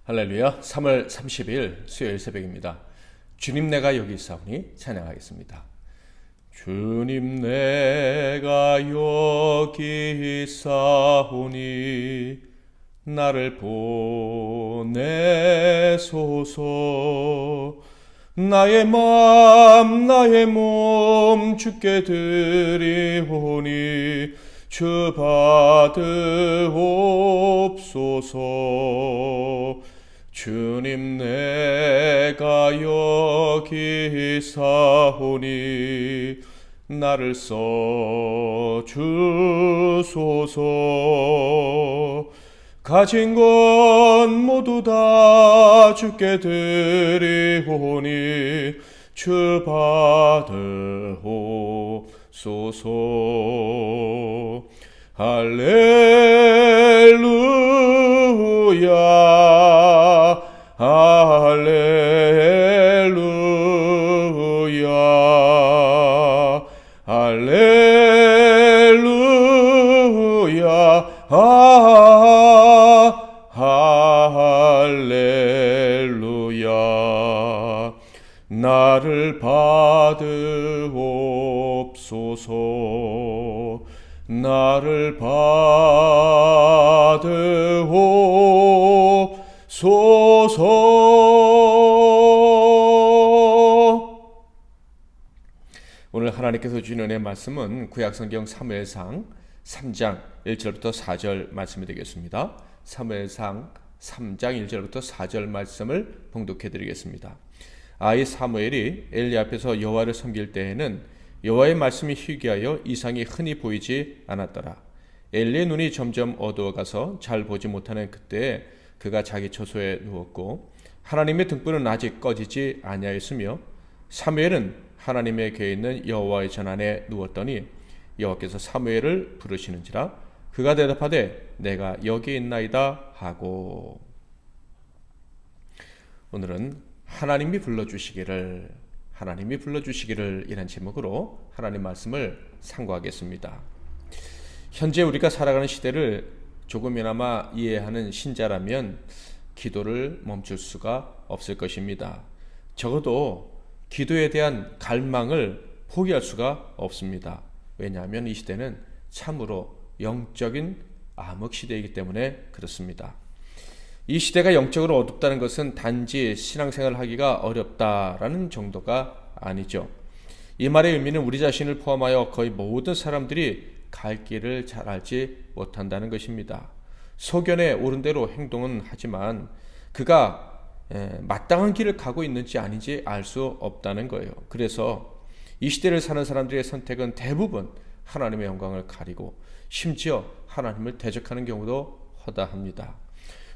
할렐루야. 3월 30일 수요일 새벽입니다. 주님 내가 여기 있사오니 찬양하겠습니다. 주님 내가 여기 있사오니 나를 보내소서. 나의 맘 나의 몸 주께 드리오니 주 받으옵소서. 주님 내가 여기 있사오니 나를 써주소서. 가진 것 모두 다 주께 드리오니 주 받으옵소서. 할렐루야 할렐루야 할렐루야 할렐루야. 나를 받으옵소서. 나를 받으옵소서. 오늘 하나님께서 주신 은혜의 말씀은 구약성경 사무엘상 3장 1절부터 4절 말씀이 되겠습니다. 사무엘상 3장 1절부터 4절 말씀을 봉독해 드리겠습니다. 이 사무엘이 엘리 앞에서 여호와를 섬길 때에는 여호와의 말씀이 희귀하여 이상이 흔히 보이지 않았더라. 엘리의 눈이 점점 어두워가서 잘 보지 못하는 그때에 그가 자기 처소에 누웠고 하나님의 등불은 아직 꺼지지 아니하였으며 사무엘은 하나님의 궤에 있는 여호와의 전안에 누웠더니 여호와께서 사무엘을 부르시는지라 그가 대답하되 내가 여기 있나이다 하고. 오늘은 하나님이 불러주시기를 이란 제목으로 하나님 말씀을 상고하겠습니다. 현재 우리가 살아가는 시대를 조금이나마 이해하는 신자라면 기도를 멈출 수가 없을 것입니다. 적어도 기도에 대한 갈망을 포기할 수가 없습니다. 왜냐하면 이 시대는 참으로 영적인 암흑 시대이기 때문에 그렇습니다. 이 시대가 영적으로 어둡다는 것은 단지 신앙생활을 하기가 어렵다라는 정도가 아니죠. 이 말의 의미는 우리 자신을 포함하여 거의 모든 사람들이 갈 길을 잘 알지 못한다는 것입니다. 소견에 오른 대로 행동은 하지만 그가 마땅한 길을 가고 있는지 아닌지 알 수 없다는 거예요. 그래서 이 시대를 사는 사람들의 선택은 대부분 하나님의 영광을 가리고 심지어 하나님을 대적하는 경우도 허다합니다.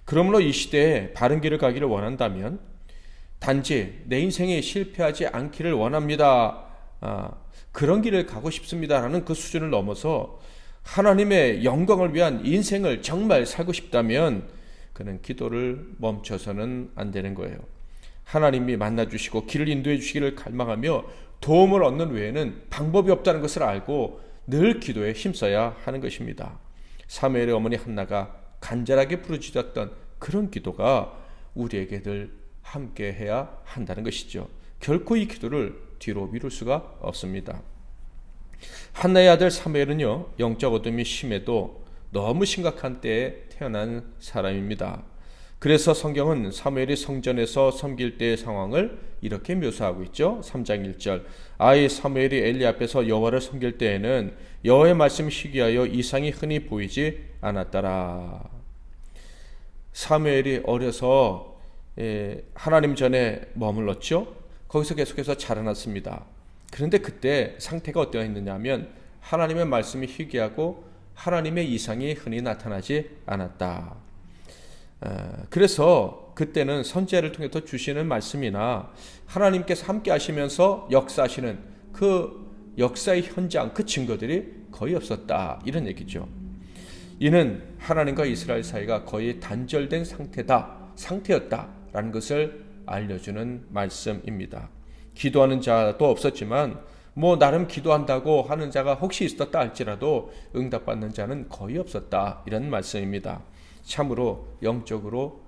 그러므로 이 시대에 바른 길을 가기를 원한다면 단지 내 인생이 실패하지 않기를 원합니다. 그런 길을 가고 싶습니다라는 그 수준을 넘어서 하나님의 영광을 위한 인생을 정말 살고 싶다면 그는 기도를 멈춰서는 안 되는 거예요. 하나님이 만나주시고 길을 인도해 주시기를 갈망하며 도움을 얻는 외에는 방법이 없다는 것을 알고 늘 기도에 힘써야 하는 것입니다. 사무엘의 어머니 한나가 간절하게 부르짖었던 그런 기도가 우리에게 늘 함께 해야 한다는 것이죠. 결코 이 기도를 뒤로 미룰 수가 없습니다. 한나의 아들 사무엘은요, 영적 어둠이 심해도 너무 심각한 때에 태어난 사람입니다. 그래서 성경은 사무엘이 성전에서 섬길 때의 상황을 이렇게 묘사하고 있죠. 3장 1절 사무엘이 엘리 앞에서 여호와를 섬길 때에는 여호와의 말씀이 희귀하여 이상이 흔히 보이지 않았더라. 사무엘이 어려서 하나님 전에 머물렀죠. 거기서 계속해서 자라났습니다. 그런데 그때 상태가 어떠했느냐 하면 하나님의 말씀이 희귀하고 하나님의 이상이 흔히 나타나지 않았다. 그래서 그때는 선지자를 통해서 주시는 말씀이나 하나님께서 함께 하시면서 역사하시는 그 역사의 현장, 그 증거들이 거의 없었다, 이런 얘기죠. 이는 하나님과 이스라엘 사이가 거의 단절된 상태였다라는 것을 알려주는 말씀입니다. 기도하는 자도 없었지만 나름 기도한다고 하는 자가 혹시 있었다 할지라도 응답받는 자는 거의 없었다, 이런 말씀입니다. 참으로 영적으로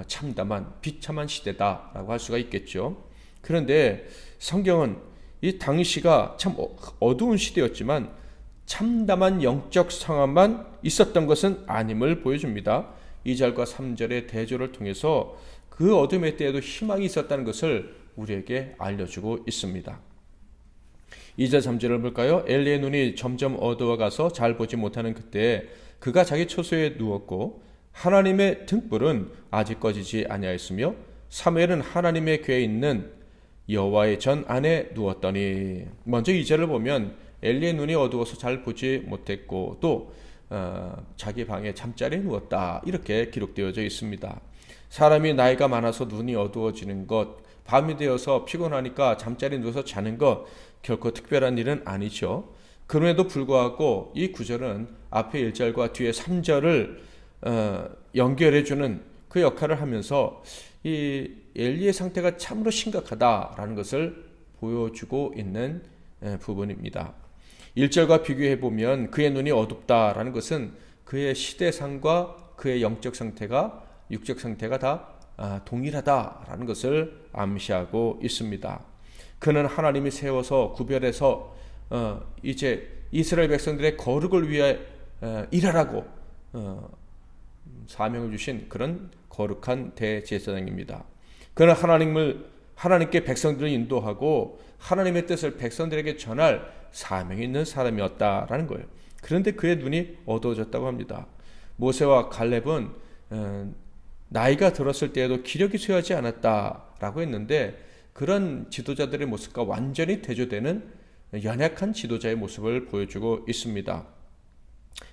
참담한 비참한 시대다라고 할 수가 있겠죠. 그런데 성경은 이 당시가 참 어두운 시대였지만 참담한 영적 상황만 있었던 것은 아님을 보여줍니다. 2절과 3절의 대조를 통해서 그 어둠의 때에도 희망이 있었다는 것을 우리에게 알려주고 있습니다. 2절 3절을 볼까요? 엘리의 눈이 점점 어두워가서 잘 보지 못하는 그때 그가 자기 처소에 누웠고 하나님의 등불은 아직 꺼지지 아니하였으며 사무엘은 하나님의 궤에 있는 여호와의 전 안에 누웠더니, 먼저 2절을 보면 엘리의 눈이 어두워서 잘 보지 못했고 또 자기 방에 잠자리에 누웠다, 이렇게 기록되어져 있습니다. 사람이 나이가 많아서 눈이 어두워지는 것, 밤이 되어서 피곤하니까 잠자리에 누워서 자는 것 결코 특별한 일은 아니죠. 그럼에도 불구하고 이 구절은 앞에 1절과 뒤에 3절을 연결해주는 그 역할을 하면서 이 엘리의 상태가 참으로 심각하다라는 것을 보여주고 있는 부분입니다. 1절과 비교해보면 그의 눈이 어둡다라는 것은 그의 시대상과 그의 영적 상태가, 육적 상태가 다 동일하다라는 것을 암시하고 있습니다. 그는 하나님이 세워서 구별해서 이제 이스라엘 백성들의 거룩을 위해 일하라고 사명을 주신 그런 거룩한 대제사장입니다. 그는 하나님께 백성들을 인도하고 하나님의 뜻을 백성들에게 전할 사명이 있는 사람이었다라는 거예요. 그런데 그의 눈이 어두워졌다고 합니다. 모세와 갈렙은 나이가 들었을 때에도 기력이 쇠하지 않았다라고 했는데, 그런 지도자들의 모습과 완전히 대조되는 연약한 지도자의 모습을 보여주고 있습니다.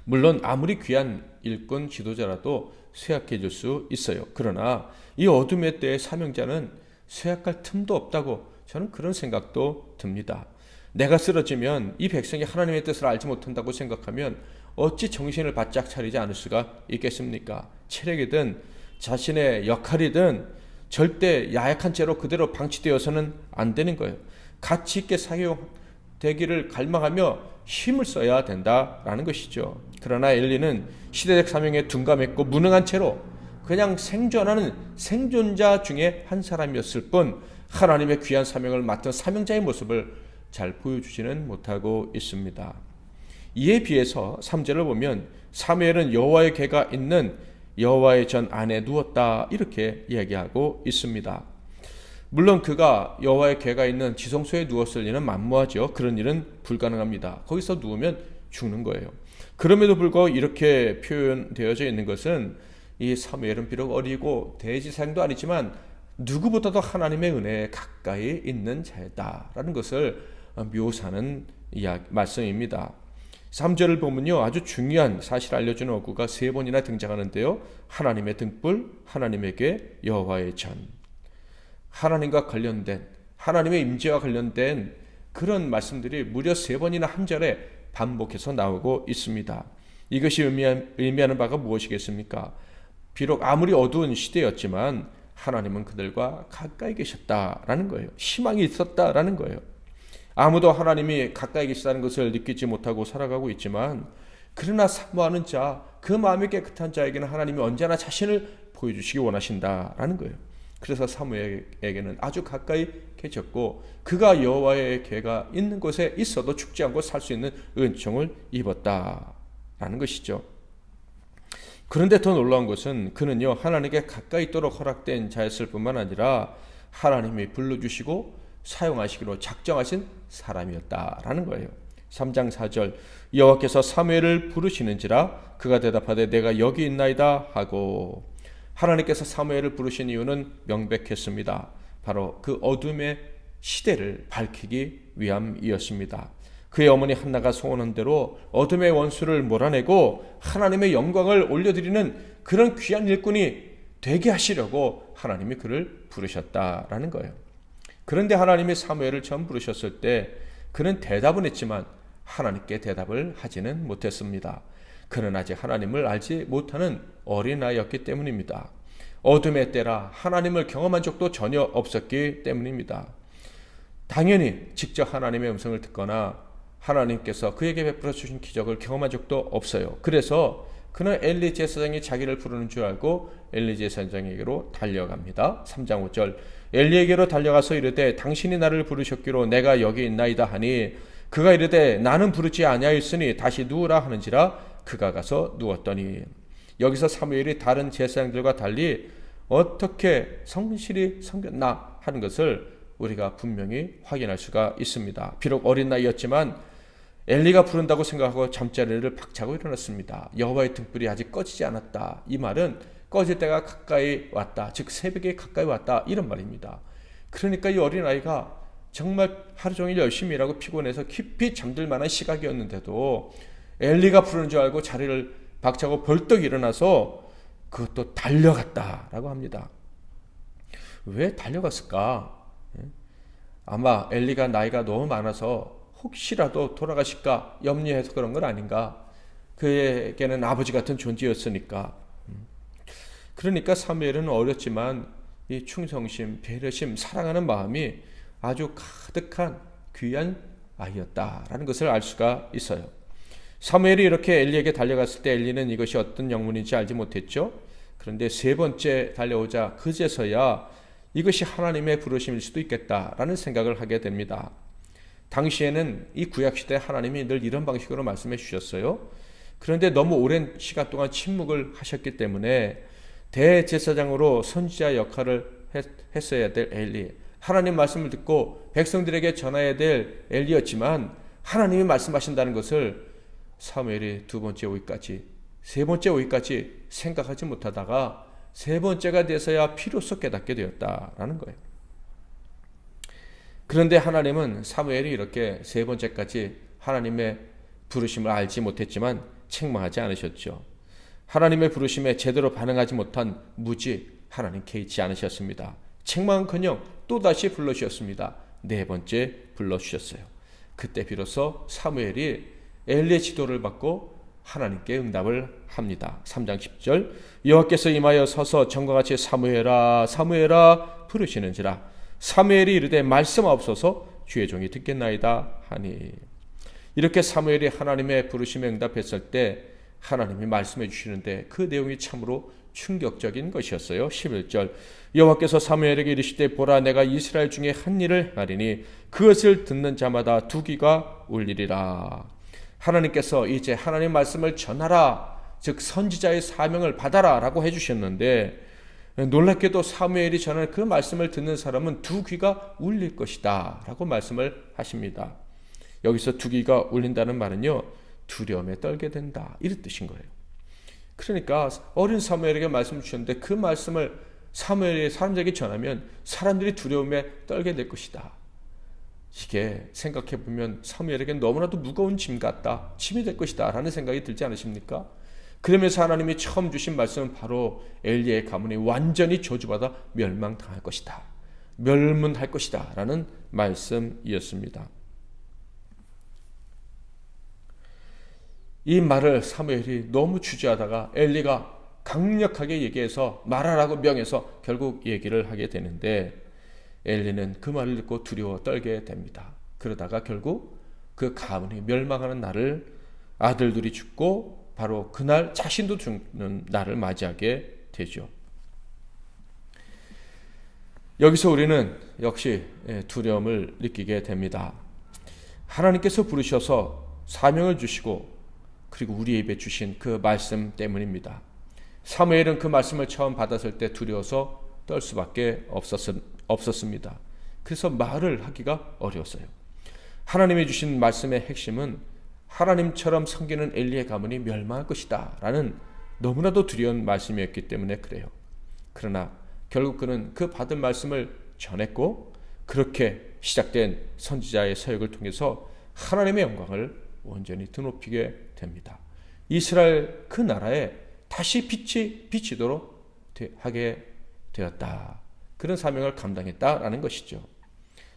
물론 아무리 귀한 일꾼 지도자라도 쇠약해질 수 있어요. 그러나 이 어둠의 때의 사명자는 쇠약할 틈도 없다고 저는 그런 생각도 듭니다. 내가 쓰러지면 이 백성이 하나님의 뜻을 알지 못한다고 생각하면 어찌 정신을 바짝 차리지 않을 수가 있겠습니까? 체력이든 자신의 역할이든 절대 야약한 채로 그대로 방치되어서는 안 되는 거예요. 가치 있게 사용되기를 갈망하며 힘을 써야 된다라는 것이죠. 그러나 엘리는 시대적 사명에 둔감했고 무능한 채로 그냥 생존하는 생존자 중에 한 사람이었을 뿐 하나님의 귀한 사명을 맡은 사명자의 모습을 잘 보여주지는 못하고 있습니다. 이에 비해서 3절을 보면 사무엘은 여호와의 궤가 있는 여호와의 전 안에 누웠다, 이렇게 이야기하고 있습니다. 물론 그가 여호와의 궤가 있는 지성소에 누웠을 리는 만무하죠. 그런 일은 불가능합니다. 거기서 누우면 죽는 거예요. 그럼에도 불구하고 이렇게 표현되어져 있는 것은 이 사무엘은 비록 어리고 대제사장도 아니지만 누구보다도 하나님의 은혜에 가까이 있는 자였다라는 것을 묘사하는 말씀입니다. 3절을 보면요, 아주 중요한 사실을 알려주는 어구가 3번이나 등장하는데요. 하나님의 등불, 하나님에게 여호와의 전. 하나님과 관련된, 하나님의 임재와 관련된 그런 말씀들이 무려 3번이나 한 절에 반복해서 나오고 있습니다. 이것이 의미하는 바가 무엇이겠습니까? 비록 아무리 어두운 시대였지만 하나님은 그들과 가까이 계셨다라는 거예요. 희망이 있었다라는 거예요. 아무도 하나님이 가까이 계시다는 것을 느끼지 못하고 살아가고 있지만, 그러나 사모하는 자, 그 마음이 깨끗한 자에게는 하나님이 언제나 자신을 보여주시기 원하신다라는 거예요. 그래서 사무엘에게는 아주 가까이 계셨고 그가 여호와의 궤가 있는 곳에 있어도 죽지 않고 살 수 있는 은총을 입었다라는 것이죠. 그런데 더 놀라운 것은 그는요, 하나님께 가까이 있도록 허락된 자였을 뿐만 아니라 하나님이 불러주시고 사용하시기로 작정하신 사람이었다라는 거예요. 3장 4절, 여호와께서 사무엘을 부르시는지라 그가 대답하되 내가 여기 있나이다 하고, 하나님께서 사무엘을 부르신 이유는 명백했습니다. 바로 그 어둠의 시대를 밝히기 위함이었습니다. 그의 어머니 한나가 소원한 대로 어둠의 원수를 몰아내고 하나님의 영광을 올려드리는 그런 귀한 일꾼이 되게 하시려고 하나님이 그를 부르셨다라는 거예요. 그런데 하나님이 사무엘을 처음 부르셨을 때 그는 대답은 했지만 하나님께 대답을 하지는 못했습니다. 그는 아직 하나님을 알지 못하는 어린아이였기 때문입니다. 어둠의 때라 하나님을 경험한 적도 전혀 없었기 때문입니다. 당연히 직접 하나님의 음성을 듣거나 하나님께서 그에게 베풀어 주신 기적을 경험한 적도 없어요. 그래서 그는 엘리 제사장이 자기를 부르는 줄 알고 엘리 제사장에게로 달려갑니다. 3장 5절 엘리에게로 달려가서 이르되 당신이 나를 부르셨기로 내가 여기 있나이다 하니 그가 이르되 나는 부르지 아니하였으니 다시 누우라 하는지라 그가 가서 누웠더니 여기서 사무엘이 다른 제사장들과 달리 어떻게 성실히 섬겼나 하는 것을 우리가 분명히 확인할 수가 있습니다. 비록 어린 나이였지만 엘리가 부른다고 생각하고 잠자리를 박차고 일어났습니다. 여호와의 등불이 아직 꺼지지 않았다. 이 말은 꺼질 때가 가까이 왔다. 즉 새벽에 가까이 왔다. 이런 말입니다. 그러니까 이 어린아이가 정말 하루 종일 열심히 일하고 피곤해서 깊이 잠들 만한 시각이었는데도 엘리가 부르는 줄 알고 자리를 박차고 벌떡 일어나서 그것도 달려갔다라고 합니다. 왜 달려갔을까? 아마 엘리가 나이가 너무 많아서 혹시라도 돌아가실까 염려해서 그런 건 아닌가. 그에게는 아버지 같은 존재였으니까. 그러니까 사무엘은 어렸지만 이 충성심, 배려심, 사랑하는 마음이 아주 가득한 귀한 아이였다라는 것을 알 수가 있어요. 사무엘이 이렇게 엘리에게 달려갔을 때 엘리는 이것이 어떤 영문인지 알지 못했죠. 그런데 세 번째 달려오자 그제서야 이것이 하나님의 부르심일 수도 있겠다라는 생각을 하게 됩니다. 당시에는 이 구약시대 하나님이 늘 이런 방식으로 말씀해 주셨어요. 그런데 너무 오랜 시간 동안 침묵을 하셨기 때문에 대제사장으로 선지자 역할을 했어야 될 엘리, 하나님 말씀을 듣고 백성들에게 전해야 될 엘리였지만 하나님이 말씀하신다는 것을 사무엘이 두 번째 오기까지, 세 번째 오기까지 생각하지 못하다가 세 번째가 돼서야 비로소 깨닫게 되었다라는 거예요. 그런데 하나님은 사무엘이 이렇게 세 번째까지 하나님의 부르심을 알지 못했지만 책망하지 않으셨죠. 하나님의 부르심에 제대로 반응하지 못한 무지 하나님 개의치 않으셨습니다. 책망은커녕 또다시 불러주셨습니다. 네 번째 불러주셨어요. 그때 비로소 사무엘이 엘리의 지도를 받고 하나님께 응답을 합니다. 3장 10절 여호와께서 임하여 서서 전과 같이 사무엘아 사무엘아 부르시는지라 사무엘이 이르되 말씀하옵소서 주의 종이 듣겠나이다 하니. 이렇게 사무엘이 하나님의 부르심에 응답했을 때 하나님이 말씀해 주시는데 그 내용이 참으로 충격적인 것이었어요. 11절 여호와께서 사무엘에게 이르시되 보라 내가 이스라엘 중에 한 일을 하리니 그것을 듣는 자마다 두 귀가 울리리라. 하나님께서 이제 하나님 말씀을 전하라, 즉 선지자의 사명을 받아라 라고 해주셨는데 놀랍게도 사무엘이 전하는 그 말씀을 듣는 사람은 두 귀가 울릴 것이다 라고 말씀을 하십니다. 여기서 두 귀가 울린다는 말은요, 두려움에 떨게 된다 이런 뜻인 거예요. 그러니까 어린 사무엘에게 말씀을 주셨는데 그 말씀을 사무엘이 사람들에게 전하면 사람들이 두려움에 떨게 될 것이다. 이게 생각해보면 사무엘에게는 너무나도 무거운 짐 같다, 짐이 될 것이다 라는 생각이 들지 않으십니까? 그러면서 하나님이 처음 주신 말씀은 바로 엘리의 가문이 완전히 저주받아 멸망당할 것이다, 멸문할 것이다 라는 말씀이었습니다. 이 말을 사무엘이 너무 주저하다가 엘리가 강력하게 얘기해서 말하라고 명해서 결국 얘기를 하게 되는데 엘리는 그 말을 듣고 두려워 떨게 됩니다. 그러다가 결국 그 가문이 멸망하는 날을, 아들들이 죽고 바로 그날 자신도 죽는 날을 맞이하게 되죠. 여기서 우리는 역시 두려움을 느끼게 됩니다. 하나님께서 부르셔서 사명을 주시고 그리고 우리 입에 주신 그 말씀 때문입니다. 사무엘은 그 말씀을 처음 받았을 때 두려워서 떨 수밖에 없었습니다. 그래서 말을 하기가 어려웠어요. 하나님이 주신 말씀의 핵심은 하나님처럼 섬기는 엘리의 가문이 멸망할 것이다 라는 너무나도 두려운 말씀이었기 때문에 그래요. 그러나 결국 그는 그 받은 말씀을 전했고 그렇게 시작된 선지자의 사역을 통해서 하나님의 영광을 온전히 드높이게 됩니다. 이스라엘 그 나라에 다시 빛이 비치도록 하게 되었다. 그런 사명을 감당했다라는 것이죠.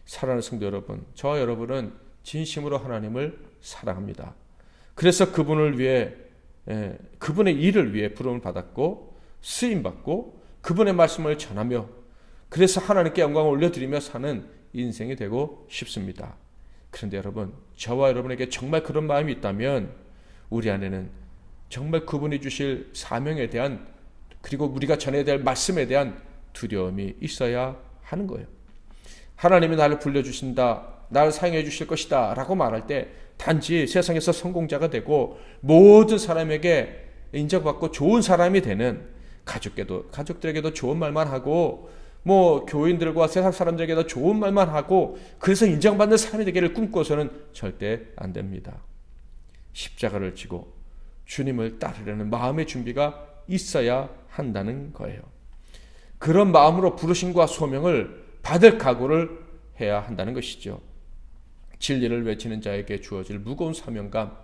사랑하는 성도 여러분, 저와 여러분은 진심으로 하나님을 사랑합니다. 그래서 그분을 위해, 그분의 일을 위해 부름을 받았고 쓰임받고 그분의 말씀을 전하며 그래서 하나님께 영광을 올려드리며 사는 인생이 되고 싶습니다. 그런데 여러분, 저와 여러분에게 정말 그런 마음이 있다면 우리 안에는 정말 그분이 주실 사명에 대한, 그리고 우리가 전해야 될 말씀에 대한 두려움이 있어야 하는 거예요. 하나님이 나를 불러주신다, 나를 사용해 주실 것이다 라고 말할 때 단지 세상에서 성공자가 되고 모든 사람에게 인정받고 좋은 사람이 되는, 가족들에게도 좋은 말만 하고 교인들과 세상 사람들에게도 좋은 말만 하고 그래서 인정받는 사람이 되기를 꿈꿔서는 절대 안 됩니다. 십자가를 지고 주님을 따르려는 마음의 준비가 있어야 한다는 거예요. 그런 마음으로 부르심과 소명을 받을 각오를 해야 한다는 것이죠. 진리를 외치는 자에게 주어질 무거운 사명감,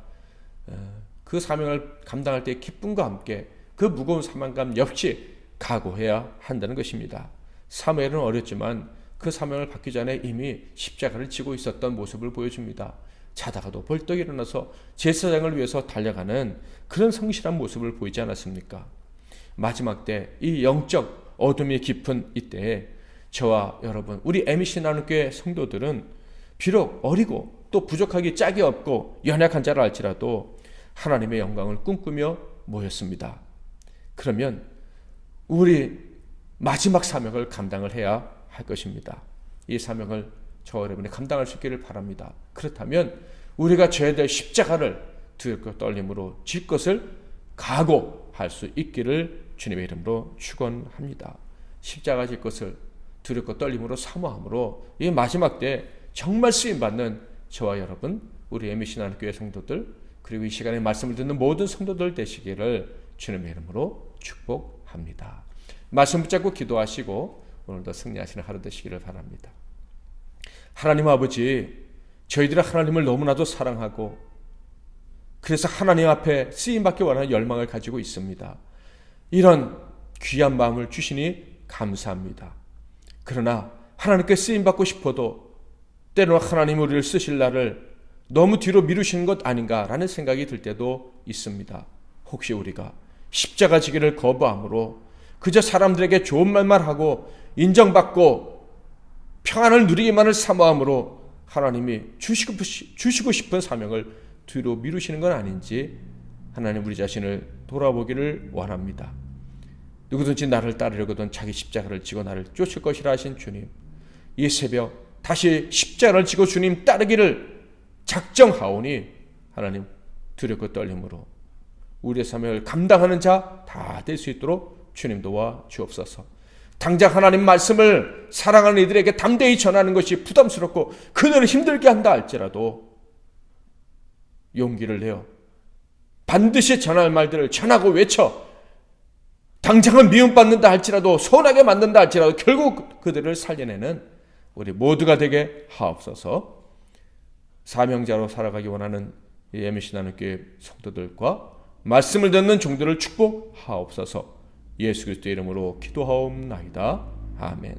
그 사명을 감당할 때 기쁨과 함께 그 무거운 사명감 역시 각오해야 한다는 것입니다. 사무엘은 어렸지만 그 사명을 받기 전에 이미 십자가를 지고 있었던 모습을 보여줍니다. 자다가도 벌떡 일어나서 제사장을 위해서 달려가는 그런 성실한 모습을 보이지 않았습니까? 마지막 때 이 영적 어둠이 깊은 이때에 저와 여러분, 우리 MBC 나눔교회 성도들은 비록 어리고 또 부족하기 짝이 없고 연약한 자라 할지라도 하나님의 영광을 꿈꾸며 모였습니다. 그러면 우리 마지막 사명을 감당을 해야 할 것입니다. 이 사명을 저와 여러분이 감당할 수 있기를 바랍니다. 그렇다면 우리가 져야 될 십자가를 두렵고 떨림으로 질 것을 각오할 수 있기를 주님의 이름으로 축원합니다. 십자가 질 것을 두렵고 떨림으로 사모함으로 이 마지막 때 정말 쓰임받는 저와 여러분, 우리 MBC 나눔교회 성도들, 그리고 이 시간에 말씀을 듣는 모든 성도들 되시기를 주님의 이름으로 축복합니다. 말씀 붙잡고 기도하시고 오늘도 승리하시는 하루 되시기를 바랍니다. 하나님 아버지, 저희들은 하나님을 너무나도 사랑하고 그래서 하나님 앞에 쓰임받기 원하는 열망을 가지고 있습니다. 이런 귀한 마음을 주시니 감사합니다. 그러나 하나님께 쓰임받고 싶어도 때로는 하나님 우리를 쓰실 날을 너무 뒤로 미루시는 것 아닌가라는 생각이 들 때도 있습니다. 혹시 우리가 십자가 지기를 거부함으로 그저 사람들에게 좋은 말만 하고 인정받고 평안을 누리기만을 사모함으로 하나님이 주시고 싶은 사명을 뒤로 미루시는 건 아닌지 하나님 우리 자신을 돌아보기를 원합니다. 누구든지 나를 따르려거든 자기 십자가를 지고 나를 쫓을 것이라 하신 주님, 이 새벽 다시 십자가를 지고 주님 따르기를 작정하오니 하나님 두렵고 떨림으로 우리의 사명을 감당하는 자 다 될 수 있도록 주님 도와 주옵소서. 당장 하나님 말씀을 사랑하는 이들에게 담대히 전하는 것이 부담스럽고 그들을 힘들게 한다 할지라도 용기를 내어 반드시 전할 말들을 전하고 외쳐 당장은 미움받는다 할지라도 서운하게 만든다 할지라도 결국 그들을 살려내는 우리 모두가 되게 하옵소서. 사명자로 살아가기 원하는 이 MBC 나눔교회 성도들과 말씀을 듣는 종들을 축복하옵소서. 예수 그리스도의 이름으로 기도하옵나이다. 아멘.